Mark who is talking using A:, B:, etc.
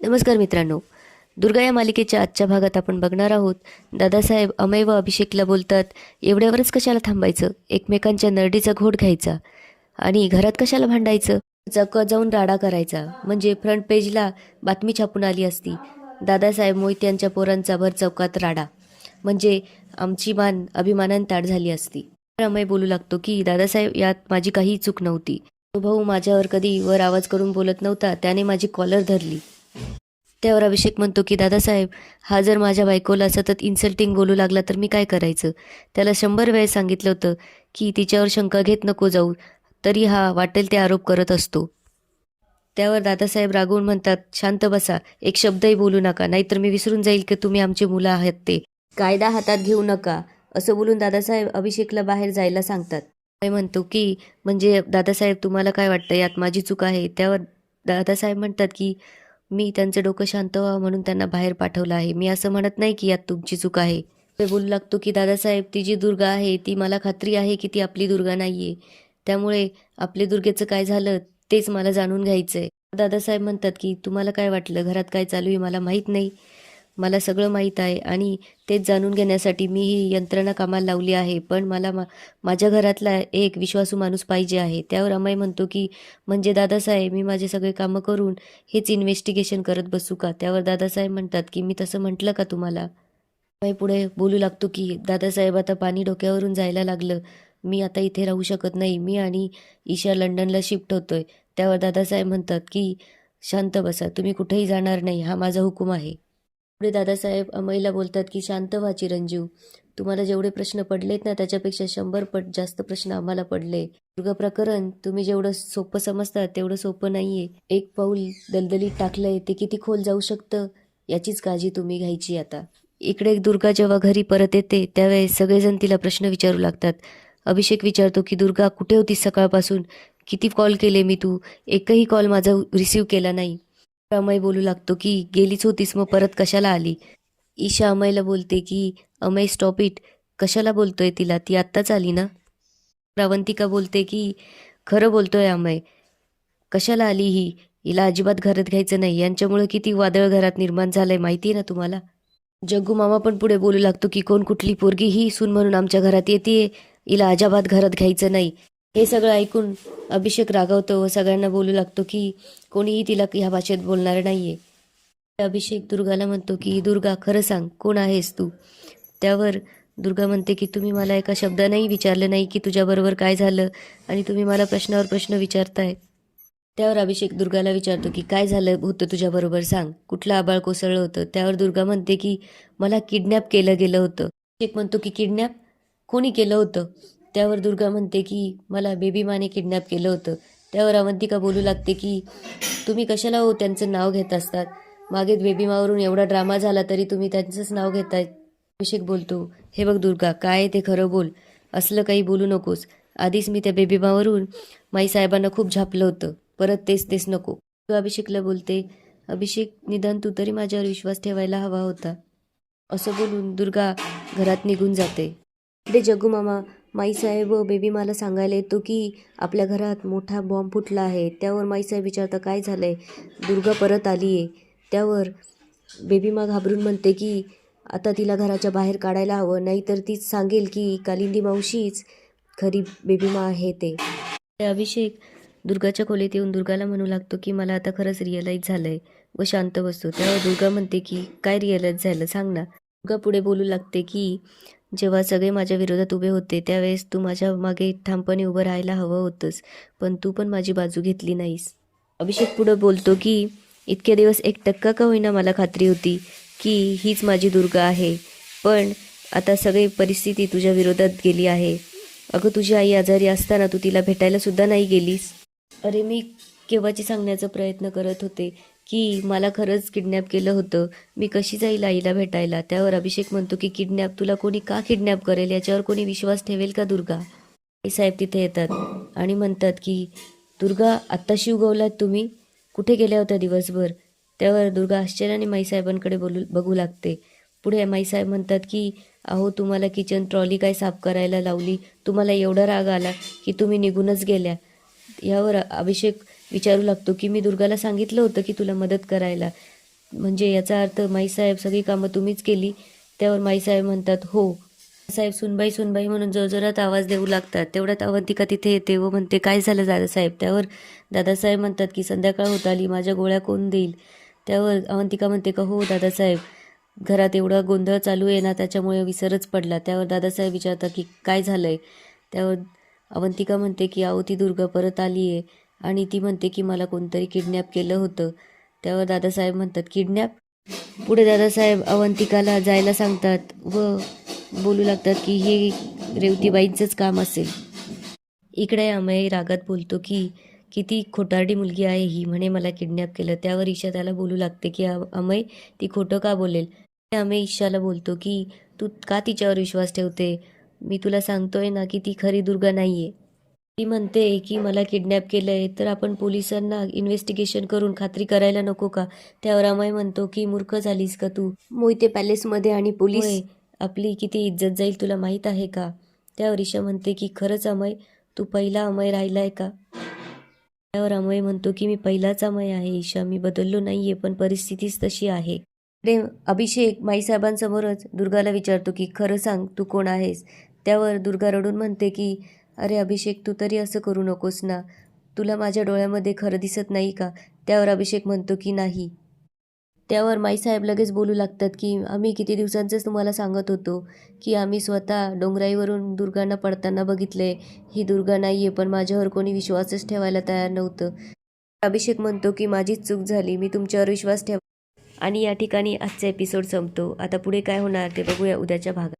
A: नमस्कार मित्रांनो. दुर्गा या मालिकेच्या आजच्या भागात आपण बघणार आहोत. दादासाहेब अमय व अभिषेकला बोलतात, एवढ्यावरच कशाला थांबायचं, एकमेकांच्या नरडीचा घोट घ्यायचा आणि घरात कशाला भांडायचं, जाऊन राडा करायचा, म्हणजे फ्रंट पेजला बातमी छापून आली असती. दादासाहेब मोहित्यांच्या पोरांचा भर चौकात राडा, म्हणजे आमची मान अभिमानाने ताट झाली असती. अमय बोलू लागतो की दादासाहेब, यात माझी काही चूक नव्हती. तो भाऊ माझ्यावर कधी वर आवाज करून बोलत नव्हता, त्याने माझी कॉलर धरली. त्यावर अभिषेक म्हणतो की दादासाहेब, हा जर माझ्या बायकोला सतत इन्सल्टिंग बोलू लागला तर मी काय करायचं. त्याला 100 वेळेस सांगितलं होतं की तिच्यावर शंका घेत नको जाऊ, तरी हा वाटेल ते आरोप करत असतो. त्यावर दादासाहेब रागवून म्हणतात, शांत बसा, एक शब्दही बोलू नका, नाहीतर मी विसरून जाईल की तुम्ही आमची मुलं आहात. ते कायदा हातात घेऊ नका, असं बोलून दादासाहेब अभिषेकला बाहेर जायला सांगतात. काय म्हणतो की म्हणजे दादासाहेब, तुम्हाला काय वाटतं यात माझी चूक आहे. त्यावर दादासाहेब म्हणतात की मी त्यांचं डोकं शांत व्हावं म्हणून त्यांना बाहेर पाठवलं आहे. मी असं म्हणत नाही की यात तुमची चूक आहे. ते बोलू लागतो की दादासाहेब, ती जी दुर्गा आहे ती मला खात्री आहे की ती आपली दुर्गा नाही आहे. त्यामुळे आपल्या दुर्गेचं काय झालं तेच मला जाणून घ्यायचं आहे. दादासाहेब म्हणतात की तुम्हाला काय वाटलं, घरात काय चालू आहे मला माहीत नाही. मला सगळं माहीत आहे आणि तेच जाणून घेण्यासाठी मी ही यंत्रणा कामाला लावली आहे. पण मला माझ्या घरातला एक विश्वासू माणूस पाहिजे आहे. त्यावर अमय म्हणतो की म्हणजे दादासाहेब, मी माझे सगळे कामं करून हेच इन्व्हेस्टिगेशन करत बसू का. त्यावर दादासाहेब म्हणतात की मी तसं म्हटलं का तुम्हाला. अमय पुढे बोलू लागतो की दादासाहेब, आता पाणी डोक्यावरून जायला लागलं. मी आता इथे राहू शकत नाही. मी आणि ईशा लंडनला शिफ्ट होतोय. त्यावर दादासाहेब म्हणतात की शांत बसा, तुम्ही कुठेही जाणार नाही, हा माझा हुकूम आहे. पुढे दादासाहेब अमयला बोलतात की शांत व्हा चिरंजीव, तुम्हाला जेवढे प्रश्न पडलेत ना त्याच्यापेक्षा 100 पट जास्त प्रश्न आम्हाला पडले. दुर्गा प्रकरण तुम्ही जेवढं सोपं समजता तेवढं सोपं नाहीये. एक पाऊल दलदलीत टाकलंय ते किती खोल जाऊ शकतं याचीच काळजी तुम्ही घ्यायची आता. इकडे दुर्गा जेव्हा घरी परत येते त्यावेळेस सगळेजण तिला प्रश्न विचारू लागतात. अभिषेक विचारतो की दुर्गा, कुठे होतीस सकाळपासून, किती कॉल केले मी, तू एकही कॉल माझा रिसीव्ह केला नाही. अमय बोलू लागतो की गेलीच होतीस, मग परत कशाला आली. ईशा अमयला बोलते की अमय स्टॉप इट, कशाला बोलतोय तिला, ती आत्ताच आली ना. प्रावंतिका बोलते की खरं बोलतोय अमय, कशाला आली ही, हिला अजिबात घरात घ्यायचं नाही. यांच्यामुळे किती वादळ घरात निर्माण झालंय माहिती आहे ना तुम्हाला. जग्गू मामा पण पुढे बोलू लागतो की कोण कुठली पोरगी ही सून म्हणून आमच्या घरात येते, हिला अजिबात घरात घ्यायचं नाही. हे सगळं ऐकून अभिषेक रागावतो व सगळ्यांना बोलू लागतो की कोणीही तिला ह्या भाषेत बोलणार नाहीये. अभिषेक दुर्गाला म्हणतो की दुर्गा, खरं सांग, कोण आहेस तू. त्यावर दुर्गा म्हणते की तुम्ही मला एका शब्दानेही विचारलं नाही की तुझ्याबरोबर काय झालं आणि तुम्ही मला प्रश्नावर प्रश्न विचारताय. त्यावर अभिषेक दुर्गाला विचारतो की काय झालं होतं तुझ्याबरोबर, सांग, कुठलं आबाळ कोसळलं होतं. त्यावर दुर्गा म्हणते की मला किडनॅप केलं गेलं होतं. अभिषेक म्हणतो की किडनॅप, कोणी केलं होतं. त्यावर दुर्गा म्हणते की मला बेबी माने किडनॅप केलं होतं. त्यावर अवंतिका बोलू लागते की तुम्ही कशाला हो त्यांचं नाव घेत असतात, मागे बेबी मावरून एवढा ड्रामा झाला तरी तुम्ही त्यांचंच नाव घेताय. अभिषेक बोलतो, हे बघ दुर्गा, काय आहे ते खरं बोल, असलं काही बोलू नकोस. आधीच मी त्या बेबी मावरून माई साहेबांना खूप झापलं होतं, परत तेच तेच नको. अभिषेकला बोलते, अभिषेक, निदान तू तरी माझ्यावर विश्वास ठेवायला हवा होता. असं बोलून दुर्गा घरात निघून जाते. पुढे जग्गू मामा माईसाहेब व बेबी मला सांगायला येतो की आपल्या घरात मोठा बॉम्ब फुटला आहे. त्यावर माईसाहेब विचारता काय झालंय. दुर्गा परत आली आहे. त्यावर बेबीमा घाबरून म्हणते की आता तिला घराच्या बाहेर काढायला हवं, नाहीतर तीच सांगेल की कालिंदी मावशीच खरी बेबीमा आहे. ते अभिषेक दुर्गाच्या खोलीत येऊन दुर्गाला म्हणू लागतो की मला आता खरंच रिअलाईज झालंय व शांत बसतो. त्यावर दुर्गा म्हणते की काय रिअलाईज झालं, सांग ना. दुर्गा पुढे बोलू लागते की जेव्हा सगळे माझ्या विरोधात उभे होते त्यावेळेस तू माझ्या मागे ठामपणे उभं राहायला हवं होतंस, पण तू पण माझी बाजू घेतली नाहीस. अभिषेक पुढे बोलतो की इतके दिवस 1% का होईना मला खात्री होती की हीच माझी दुर्गा आहे, पण आता सगळी परिस्थिती तुझ्या विरोधात गेली आहे. अगं, तुझी आई आजारी असताना तू तिला भेटायला सुद्धा नाही गेलीस. अरे, मी केव्हाची सांगण्याचा प्रयत्न करत होते की मला खरंच किडनॅप केलं होतं, मी कशी जाईल आईला भेटायला. त्यावर अभिषेक म्हणतो की किडनॅप, तुला कोणी का किडनॅप करेल, याच्यावर कोणी विश्वास ठेवेल का दुर्गा. साहेब तिथे येतात आणि म्हणतात की दुर्गा, आत्ता शिवगवलात तुम्ही, कुठे गेल्या होत्या दिवसभर. त्यावर दुर्गा आश्चर्याने माईसाहेबांकडे बघू लागते. पुढे माईसाहेब म्हणतात की अहो, तुम्हाला किचन ट्रॉली काय साफ करायला लावली, तुम्हाला एवढा राग आला की तुम्ही निघूनच गेल्या. यावर अभिषेक विचारू लागतो की मी दुर्गाला सांगितलं होतं की तुला मदत करायला, म्हणजे याचा अर्थ माईसाहेब सगळी कामं तुम्हीच केली. त्यावर माईसाहेब म्हणतात हो. साहेब सुनबाई सुनबाई म्हणून जोरजोरात आवाज देऊ लागतात. तेवढ्यात अवंतिका तिथे येते व म्हणते काय झालं दादासाहेब. त्यावर दादासाहेब म्हणतात की संध्याकाळ होत आली, माझ्या गोळ्या कोण देईल. त्यावर अवंतिका म्हणते का हो दादासाहेब, घरात एवढा गोंधळ चालू आहे ना त्याच्यामुळे विसरच पडला. त्यावर दादासाहेब विचारतात की काय झालंय. त्यावर अवंतिका म्हणते की अहो ती दुर्गा परत आली आहे आणि ती म्हणते की मला कोणतरी किडनॅप केलं होतं. त्यावर दादासाहेब म्हणतात किडनॅप. पुढे दादासाहेब अवंतिकाला जायला सांगतात व बोलू लागतात की हे रेवतीबाईंचंच काम असेल. इकडे अमय रागात बोलतो की किती खोटारडी मुलगी आहे ही, म्हणे मला किडनॅप केलं. त्यावर ईशा त्याला बोलू लागते की अमय ती खोटं का बोलेल. अमय ईशाला बोलतो की तू का तिच्यावर विश्वास ठेवते, मी तुला सांगतोय ना की ती खरी दुर्गा नाहीये. ती म्हणते की मला किडनॅप केलंय तर आपण पोलिसांना इन्व्हेस्टिगेशन करून खात्री करायला नको का. त्यावर अमय म्हणतो की मूर्ख झालीस का तू, मोहिते पॅलेसमध्ये आणि पोलीस आपली किती इज्जत जाईल तुला माहीत आहे का. त्यावर ईशा म्हणते की खरंच अमय, तू पहिला अमय राहिलाय का. त्यावर अमय म्हणतो की मी पहिलाच अमय आहे ईशा, मी बदललो नाहीये, पण परिस्थितीच तशी आहे. अभिषेक माईसाहेबांसमोरच दुर्गाला विचारतो की खरं सांग तू कोण आहेस. त्यावर दुर्गा रडून म्हणते की अरे अभिषेक, तू तरी असं करू नकोस ना, तुला माझ्या डोळ्यामध्ये खरं दिसत नाही का. त्यावर अभिषेक म्हणतो की नाही. त्यावर माईसाहेब लगेच बोलू लागतात की आम्ही किती दिवसांचंच तुम्हाला सांगत होतो की आम्ही स्वतः डोंगराईवरून दुर्गांना पडताना बघितलंय, ही दुर्गा नाहीये, पण माझ्यावर कोणी विश्वासच ठेवायला तयार नव्हतं. अभिषेक म्हणतो की माझीच चूक झाली, मी तुमच्यावर विश्वास ठेव. आणि या ठिकाणी आजचा एपिसोड संपतो. आता पुढे काय होणार ते बघूया उद्याच्या भागात.